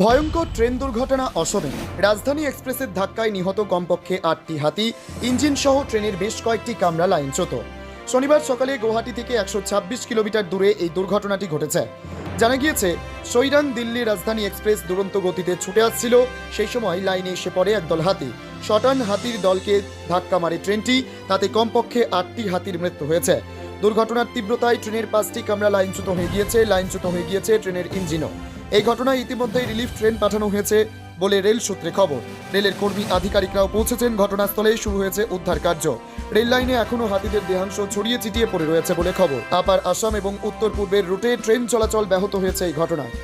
ভয়ঙ্কর ট্রেন দুর্ঘটনা অসমে। রাজধানী এক্সপ্রেসের ধাক্কায় নিহত কমপক্ষে 8টি হাতি, ইঞ্জিন সহ ট্রেনের বেশ কয়েকটি কামরা লাইনচ্যুত। শনিবার সকালে গুয়াহাটি থেকে 126 কিলোমিটার দূরে এই দুর্ঘটনাটি ঘটেছে। জানা গিয়েছে, সৈরাং দিল্লি রাজধানী এক্সপ্রেস দুরন্ত গতিতে ছুটে আসছিল। সেই সময় লাইনে এসে পড়ে একদল হাতি। শটান হাতির দলকে ধাক্কা মারে ট্রেনটি, তাতে কমপক্ষে 8টি হাতির মৃত্যু হয়েছে। দুর্ঘটনার তীব্রতায় ট্রেনের 5টি কামরা লাইনচ্যুত হয়ে গিয়েছে ট্রেনের ইঞ্জিনও। এই ঘটনায় ইতিমধ্যেই রিলিফ ট্রেন পাঠানো হয়েছে বলে রেল সূত্রে খবর। রেলের কর্মী আধিকারিকরাও পৌঁছেছেন ঘটনাস্থলে। শুরু হয়েছে উদ্ধার কার্য। রেল লাইনে এখনও হাতিদের দেহাংশ ছড়িয়ে ছিটিয়ে পড়ে রয়েছে বলে খবর। আপার আসাম এবং উত্তর পূর্বের রুটে ট্রেন চলাচল ব্যাহত হয়েছে এই ঘটনায়।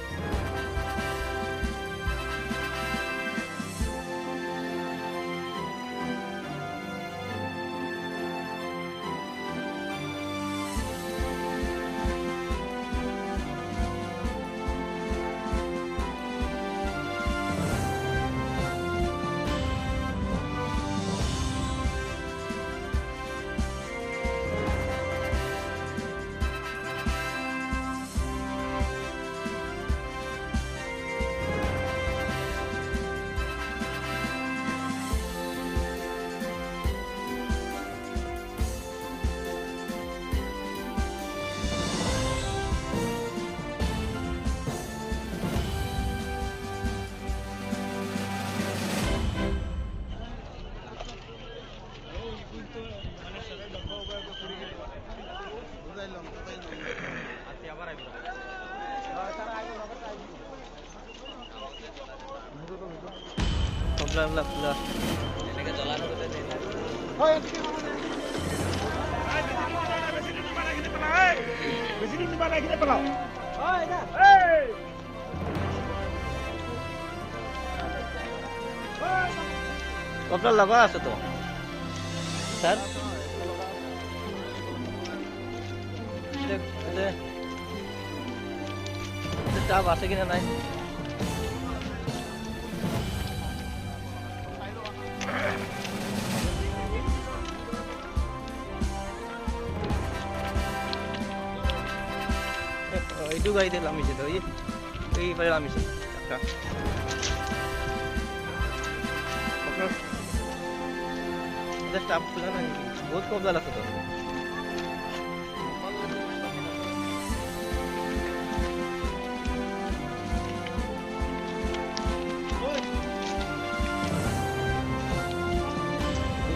কপড়া লাগা আছে তো স্যার চাপ আছে কিনা নাই এইটো গাড়ীতে নামিছে তো এইফালে নামিছে স্টাফ খোলা নাই নেকি? বহুত কবজাল আছে তো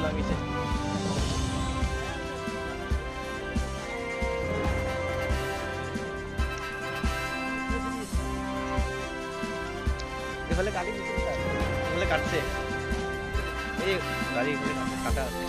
নামিছে এফালে গাড়ি দিচ্ছে, এফালে কাটছে এই গাড়ি কাটা আছে।